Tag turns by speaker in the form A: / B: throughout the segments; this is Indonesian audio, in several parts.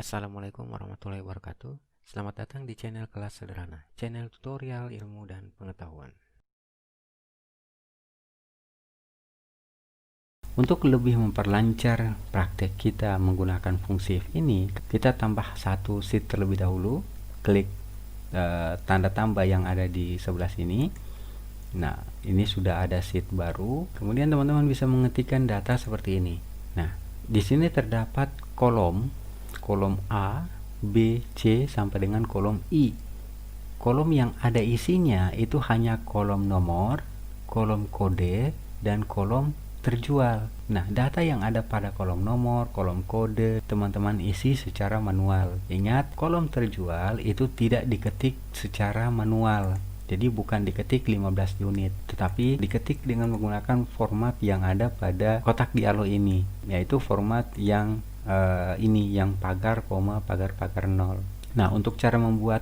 A: Assalamualaikum warahmatullahi wabarakatuh. Selamat datang di channel Kelas Sederhana, channel tutorial ilmu dan pengetahuan. Untuk lebih memperlancar praktek kita menggunakan fungsi if ini, kita tambah satu sheet terlebih dahulu. Klik tanda tambah yang ada di sebelah sini. Nah, ini sudah ada sheet baru. Kemudian teman-teman bisa mengetikkan data seperti ini. Nah, di sini terdapat kolom A, B, C sampai dengan kolom I. Kolom yang ada isinya itu hanya kolom nomor, kolom kode, dan kolom terjual. Nah, data yang ada pada kolom nomor, kolom kode, teman-teman isi secara manual. Ingat, kolom terjual itu tidak diketik secara manual. Jadi bukan diketik 15 unit, tetapi diketik dengan menggunakan format yang ada pada kotak dialog ini, yaitu format yang ini, yang pagar, koma, pagar 0. Nah, untuk cara membuat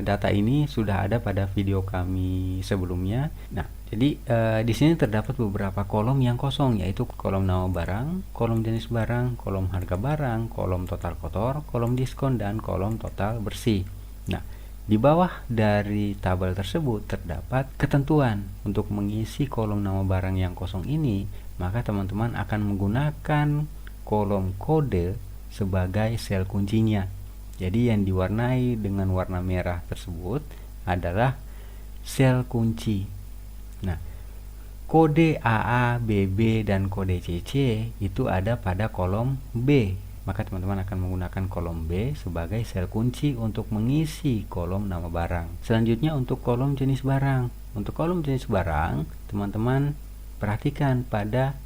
A: data ini sudah ada pada video kami sebelumnya. Nah, jadi di sini terdapat beberapa kolom yang kosong, yaitu kolom nama barang, kolom jenis barang, kolom harga barang, kolom total kotor, kolom diskon, dan kolom total bersih. Nah, di bawah dari tabel tersebut terdapat ketentuan untuk mengisi kolom nama barang yang kosong ini, maka teman-teman akan menggunakan kolom kode sebagai sel kuncinya. Jadi yang diwarnai dengan warna merah tersebut adalah sel kunci. Nah, kode AA, BB, dan kode CC itu ada pada kolom B. Maka teman-teman akan menggunakan kolom B sebagai sel kunci untuk mengisi kolom nama barang. Selanjutnya untuk kolom jenis barang. Untuk kolom jenis barang, teman-teman perhatikan pada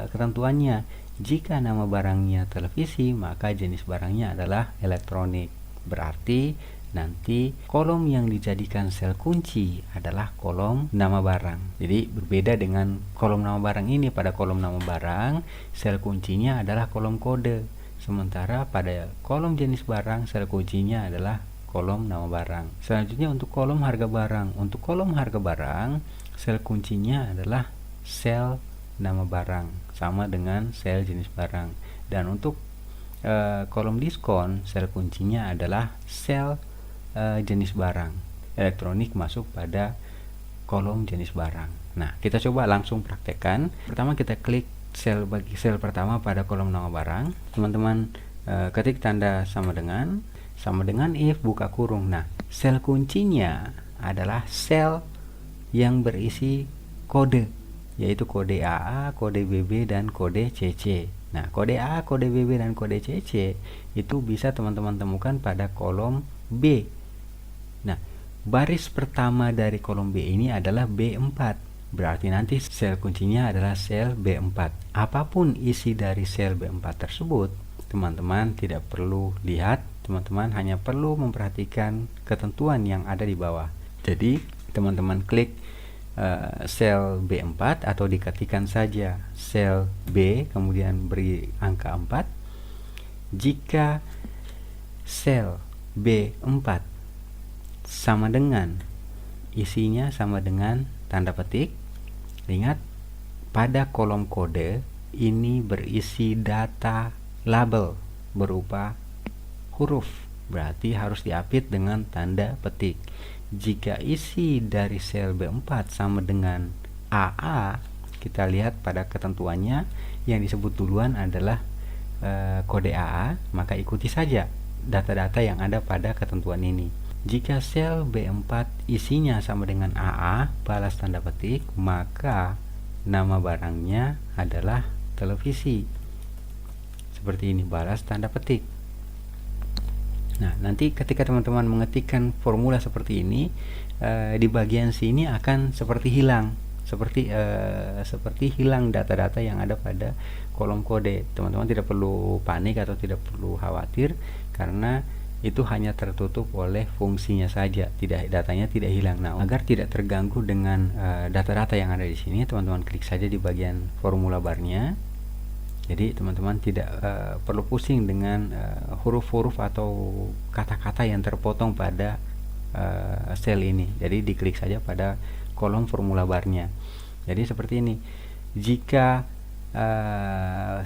A: ketentuannya. Jika nama barangnya televisi, maka jenis barangnya adalah elektronik. Berarti nanti kolom yang dijadikan sel kunci adalah kolom nama barang. Jadi berbeda dengan kolom nama barang ini. Pada kolom nama barang, sel kuncinya adalah kolom kode. Sementara pada kolom jenis barang, sel kuncinya adalah kolom nama barang. Selanjutnya untuk kolom harga barang. Untuk kolom harga barang, sel kuncinya adalah sel nama barang, sama dengan sel jenis barang. Dan untuk kolom diskon, sel kuncinya adalah sel jenis barang. Elektronik masuk pada kolom jenis barang. Nah, kita coba langsung praktekkan. Pertama kita klik sel pertama pada kolom nama barang. Teman-teman ketik tanda sama dengan if buka kurung. Nah, sel kuncinya adalah sel yang berisi kode, yaitu kode AA, kode BB, dan kode CC. Nah, kode AA, kode BB, dan kode CC itu bisa teman-teman temukan pada kolom B. Nah, baris pertama dari kolom B ini adalah B4. Berarti nanti sel kuncinya adalah sel B4. Apapun isi dari sel B4 tersebut, teman-teman tidak perlu lihat, teman-teman hanya perlu memperhatikan ketentuan yang ada di bawah. Jadi, teman-teman klik sel B4 atau diketikkan saja sel B kemudian beri angka 4. Jika sel B4 sama dengan isinya sama dengan tanda petik, ingat pada kolom kode ini berisi data label berupa huruf, berarti harus diapit dengan tanda petik. Jika isi dari sel B4 sama dengan AA, kita lihat pada ketentuannya yang disebut duluan adalah kode AA, maka ikuti saja data-data yang ada pada ketentuan ini. Jika sel B4 isinya sama dengan AA, balas tanda petik, maka nama barangnya adalah televisi. Seperti ini, balas tanda petik. Nah, nanti ketika teman-teman mengetikkan formula seperti ini, di bagian sini akan seperti hilang, seperti hilang data-data yang ada pada kolom kode. Teman-teman tidak perlu panik atau tidak perlu khawatir, karena itu hanya tertutup oleh fungsinya saja, datanya tidak hilang. Nah, agar tidak terganggu dengan data-data yang ada di sini, teman-teman klik saja di bagian formula barnya. Jadi teman-teman tidak perlu pusing dengan huruf-huruf atau kata-kata yang terpotong pada sel ini. Jadi diklik saja pada kolom formula barnya. Jadi seperti ini. Jika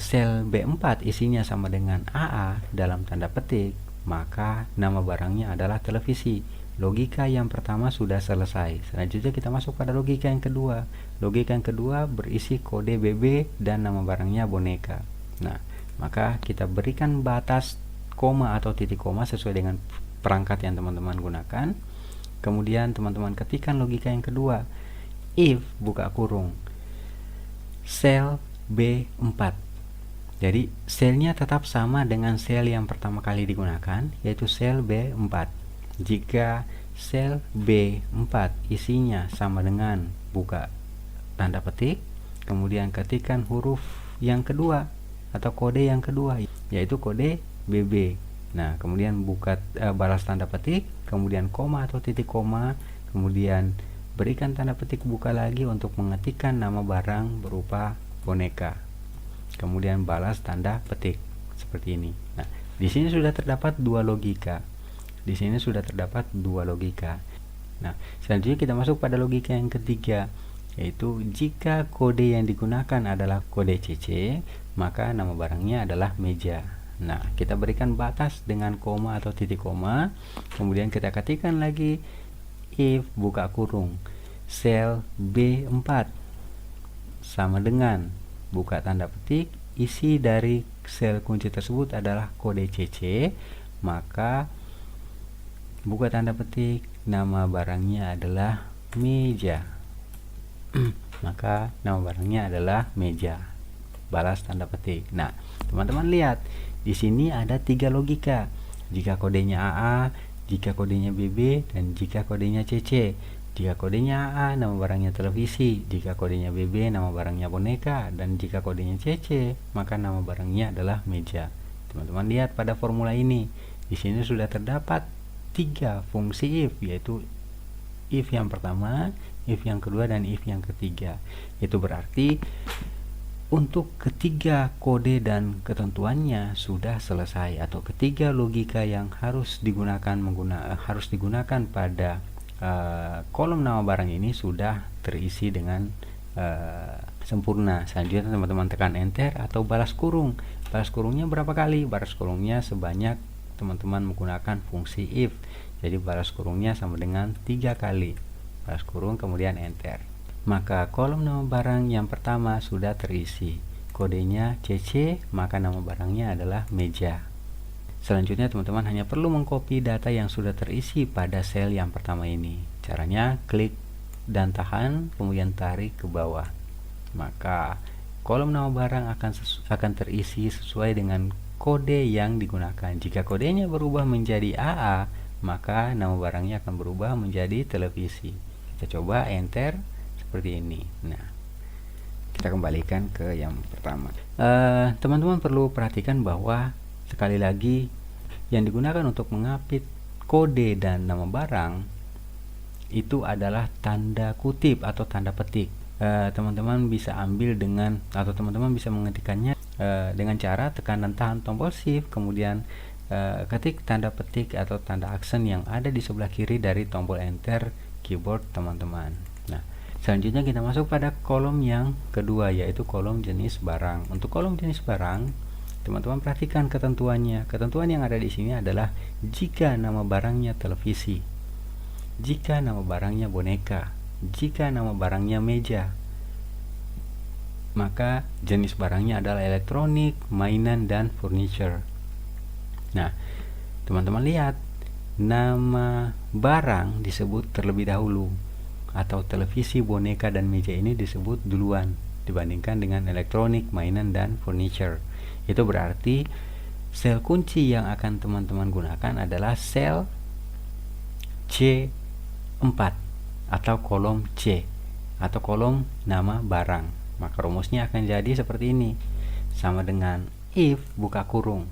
A: sel B4 isinya sama dengan AA dalam tanda petik, maka nama barangnya adalah televisi. Logika yang pertama sudah selesai. Selanjutnya kita masuk pada logika yang kedua. Logika yang kedua berisi kode BB dan nama barangnya boneka. Nah, maka kita berikan batas koma atau titik koma sesuai dengan perangkat yang teman-teman gunakan. Kemudian teman-teman ketikkan logika yang kedua. If buka kurung sel B4. Jadi selnya tetap sama dengan sel yang pertama kali digunakan, yaitu sel B4. Jika sel B4 isinya sama dengan buka tanda petik, kemudian ketikkan huruf yang kedua atau kode yang kedua, yaitu kode BB. Nah, kemudian buka balas tanda petik, kemudian koma atau titik koma, kemudian berikan tanda petik buka lagi untuk mengetikkan nama barang berupa boneka. Kemudian balas tanda petik seperti ini. Nah, di sini sudah terdapat dua logika. Nah, selanjutnya kita masuk pada logika yang ketiga, yaitu jika kode yang digunakan adalah kode CC, maka nama barangnya adalah meja. Nah, kita berikan batas dengan koma atau titik koma, kemudian kita ketikkan lagi if buka kurung sel B4 sama dengan buka tanda petik, isi dari sel kunci tersebut adalah kode CC, maka buka tanda petik, nama barangnya adalah meja. Maka nama barangnya adalah meja. Balas tanda petik. Nah, teman-teman lihat, di sini ada tiga logika. Jika kodenya AA, jika kodenya BB, dan jika kodenya CC. Jika kodenya AA, nama barangnya televisi. Jika kodenya BB, nama barangnya boneka. Dan jika kodenya CC, maka nama barangnya adalah meja. Teman-teman lihat pada formula ini. Di sini sudah terdapat tiga fungsi if, yaitu if yang pertama, if yang kedua, dan if yang ketiga. Itu berarti untuk ketiga kode dan ketentuannya sudah selesai, atau ketiga logika yang harus digunakan pada kolom nama barang ini sudah terisi dengan sempurna. Selanjutnya teman-teman tekan enter atau balas kurung. Balas kurungnya berapa kali? Balas kurungnya sebanyak teman-teman menggunakan fungsi if. Jadi balas kurungnya sama dengan 3 kali. Balas kurung kemudian enter. Maka kolom nama barang yang pertama sudah terisi. Kodenya CC, maka nama barangnya adalah meja. Selanjutnya teman-teman hanya perlu mengcopy data yang sudah terisi pada sel yang pertama ini. Caranya klik dan tahan, kemudian tarik ke bawah. Maka kolom nama barang akan terisi sesuai dengan kode yang digunakan. Jika kodenya berubah menjadi AA, maka nama barangnya akan berubah menjadi televisi. Kita coba enter seperti ini. Nah, kita kembalikan ke yang pertama. Teman-teman perlu perhatikan bahwa sekali lagi yang digunakan untuk mengapit kode dan nama barang itu adalah tanda kutip atau tanda petik. Teman-teman bisa ambil dengan, atau teman-teman bisa mengetikkannya dengan cara tekan dan tahan tombol shift, kemudian ketik tanda petik atau tanda aksen yang ada di sebelah kiri dari tombol enter keyboard teman-teman. Nah, selanjutnya kita masuk pada kolom yang kedua, yaitu kolom jenis barang. Untuk kolom jenis barang, teman-teman perhatikan ketentuannya. Ketentuan yang ada di sini adalah jika nama barangnya televisi, jika nama barangnya boneka, jika nama barangnya meja, maka jenis barangnya adalah elektronik, mainan, dan furniture. Nah, teman-teman lihat, nama barang disebut terlebih dahulu, atau televisi, boneka, dan meja ini disebut duluan dibandingkan dengan elektronik, mainan, dan furniture. Itu berarti sel kunci yang akan teman-teman gunakan adalah sel C4 atau kolom C atau kolom nama barang. Maka rumusnya akan jadi seperti ini, sama dengan if buka kurung.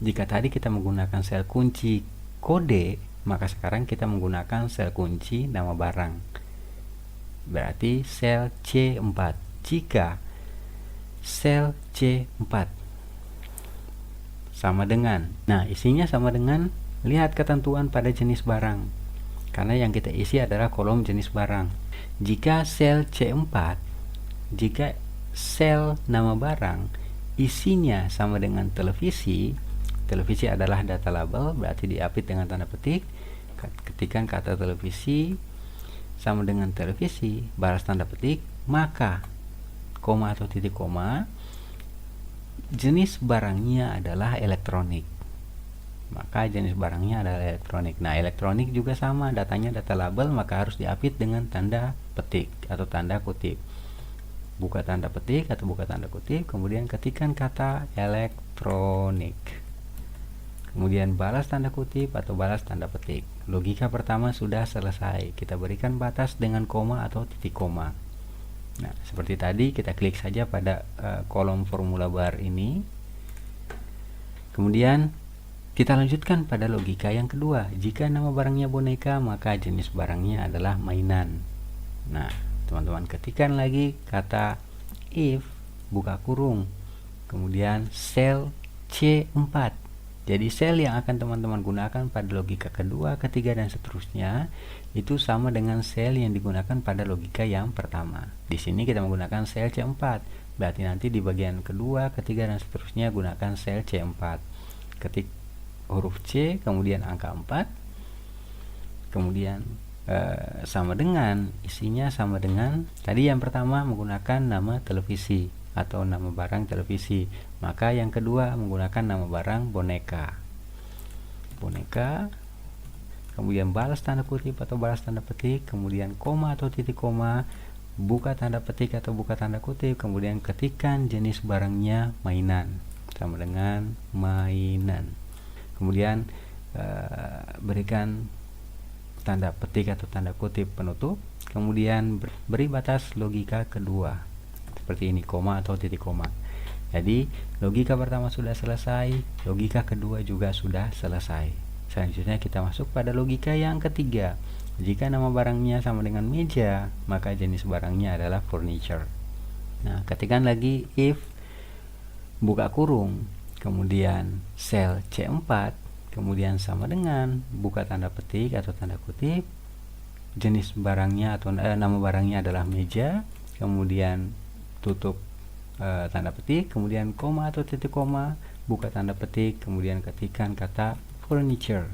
A: Jika tadi kita menggunakan sel kunci kode, maka sekarang kita menggunakan sel kunci nama barang. Berarti sel C4. Jika sel C4 sama dengan, nah isinya sama dengan, lihat ketentuan pada jenis barang, karena yang kita isi adalah kolom jenis barang. Jika sel C4, jika sel nama barang isinya sama dengan televisi, televisi adalah data label, berarti diapit dengan tanda petik, ketikan kata televisi sama dengan televisi, balas tanda petik, maka koma atau titik koma, jenis barangnya adalah elektronik. Maka jenis barangnya adalah elektronik. Nah, elektronik juga sama, datanya data label, maka harus diapit dengan tanda petik atau tanda kutip. Buka tanda petik atau buka tanda kutip, kemudian ketikkan kata elektronik. Kemudian balas tanda kutip atau balas tanda petik. Logika pertama sudah selesai. Kita berikan batas dengan koma atau titik koma. Nah, seperti tadi kita klik saja pada kolom formula bar ini. Kemudian kita lanjutkan pada logika yang kedua. Jika nama barangnya boneka, maka jenis barangnya adalah mainan. Nah, teman-teman ketikkan lagi kata if, buka kurung, kemudian sel C4. Jadi sel yang akan teman-teman gunakan pada logika kedua, ketiga, dan seterusnya itu sama dengan sel yang digunakan pada logika yang pertama. Di sini kita menggunakan sel C4. Berarti nanti di bagian kedua, ketiga, dan seterusnya gunakan sel C4. Ketik huruf C, kemudian angka 4, kemudian sama dengan, isinya sama dengan tadi yang pertama menggunakan nama televisi atau nama barang televisi, maka yang kedua menggunakan nama barang boneka. Kemudian balas tanda kutip atau balas tanda petik, kemudian koma atau titik koma, buka tanda petik atau buka tanda kutip, kemudian ketikkan jenis barangnya mainan, sama dengan mainan. Kemudian berikan tanda petik atau tanda kutip penutup, kemudian beri batas logika kedua seperti ini, koma atau titik koma. Jadi logika pertama sudah selesai, logika kedua juga sudah selesai. Selanjutnya kita masuk pada logika yang ketiga. Jika nama barangnya sama dengan meja, maka jenis barangnya adalah furniture. Nah, ketikkan lagi if, buka kurung, kemudian sel C4, kemudian sama dengan, buka tanda petik atau tanda kutip, jenis barangnya atau nama barangnya adalah meja, kemudian tutup tanda petik, kemudian koma atau titik koma, buka tanda petik, kemudian ketikkan kata furniture,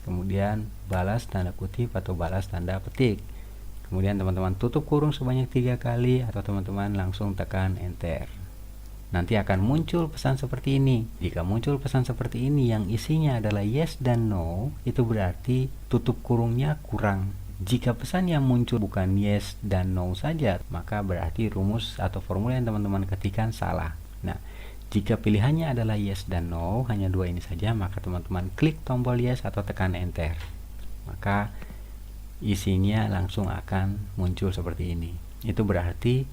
A: kemudian balas tanda kutip atau balas tanda petik, kemudian teman-teman tutup kurung sebanyak 3 kali atau teman-teman langsung tekan enter. Nanti akan muncul pesan seperti ini. Jika muncul pesan seperti ini yang isinya adalah yes dan no, itu berarti tutup kurungnya kurang. Jika pesan yang muncul bukan yes dan no saja, maka berarti rumus atau formula yang teman-teman ketikkan salah. Nah, jika pilihannya adalah yes dan no, hanya dua ini saja, maka teman-teman klik tombol yes atau tekan enter. Maka isinya langsung akan muncul seperti ini. Itu berarti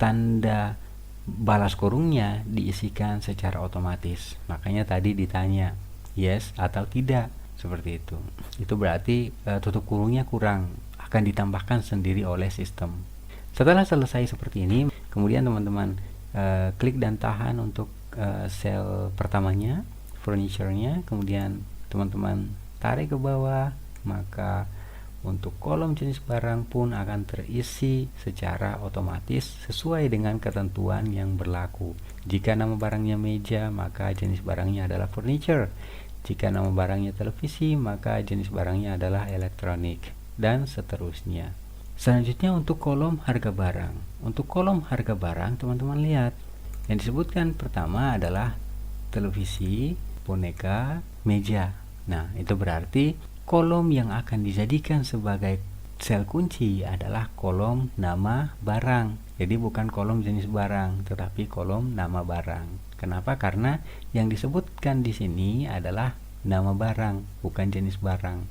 A: tanda balas kurungnya diisikan secara otomatis. Makanya tadi ditanya yes atau tidak, seperti itu. Itu berarti tutup kurungnya kurang, akan ditambahkan sendiri oleh sistem. Setelah selesai seperti ini, kemudian teman-teman klik dan tahan untuk sel pertamanya, furniture-nya, kemudian teman-teman tarik ke bawah, maka untuk kolom jenis barang pun akan terisi secara otomatis sesuai dengan ketentuan yang berlaku. Jika nama barangnya meja, maka jenis barangnya adalah furniture. Jika nama barangnya televisi, maka jenis barangnya adalah elektronik, dan seterusnya. Selanjutnya untuk kolom harga barang. Untuk kolom harga barang, teman-teman lihat. Yang disebutkan pertama adalah televisi, boneka, meja. Nah, itu berarti kolom yang akan dijadikan sebagai sel kunci adalah kolom nama barang. Jadi bukan kolom jenis barang, tetapi kolom nama barang. Kenapa? Karena yang disebutkan di sini adalah nama barang, bukan jenis barang.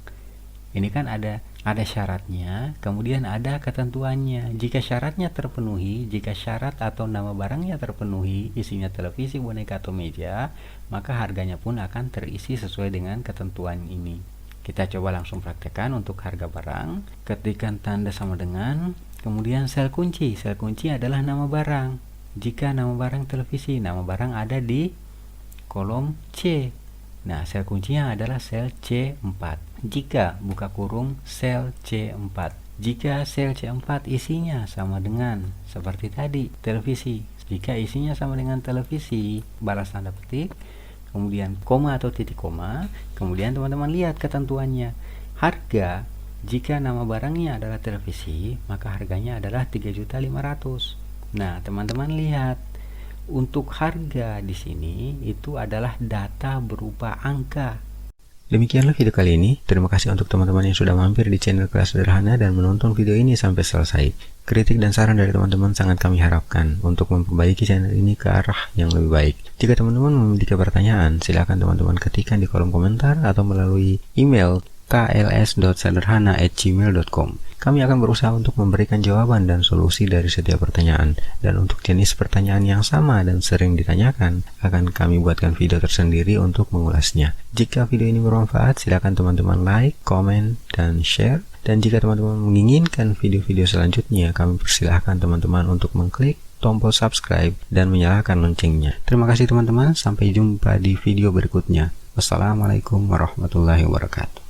A: Ini kan ada syaratnya, kemudian ada ketentuannya. Jika syaratnya terpenuhi, jika syarat atau nama barangnya terpenuhi, isinya televisi, boneka, atau meja, maka harganya pun akan terisi sesuai dengan ketentuan ini. Kita coba langsung praktekkan untuk harga barang. Ketikkan tanda sama dengan, kemudian sel kunci. Sel kunci adalah nama barang. Jika nama barang televisi, nama barang ada di kolom C. Nah, sel kuncinya adalah sel C4. Jika buka kurung sel C4, Jika sel C4 isinya sama dengan seperti tadi, televisi. Jika isinya sama dengan televisi, balas tanda petik, kemudian koma atau titik koma, kemudian teman-teman lihat ketentuannya. Harga, jika nama barangnya adalah televisi, maka harganya adalah 3.500.000. Nah, teman-teman lihat, untuk harga di sini itu adalah data berupa angka. Demikianlah video kali ini. Terima kasih untuk teman-teman yang sudah mampir di channel Kelas Sederhana dan menonton video ini sampai selesai. Kritik dan saran dari teman-teman sangat kami harapkan untuk memperbaiki channel ini ke arah yang lebih baik. Jika teman-teman memiliki pertanyaan, silakan teman-teman ketikkan di kolom komentar atau melalui email kls.sederhana@gmail.com. Kami akan berusaha untuk memberikan jawaban dan solusi dari setiap pertanyaan. Dan untuk jenis pertanyaan yang sama dan sering ditanyakan, akan kami buatkan video tersendiri untuk mengulasnya. Jika video ini bermanfaat, silakan teman-teman like, komen, dan share. Dan jika teman-teman menginginkan video-video selanjutnya, kami persilahkan teman-teman untuk mengklik tombol subscribe dan menyalakan loncengnya. Terima kasih teman-teman, sampai jumpa di video berikutnya. Wassalamualaikum warahmatullahi wabarakatuh.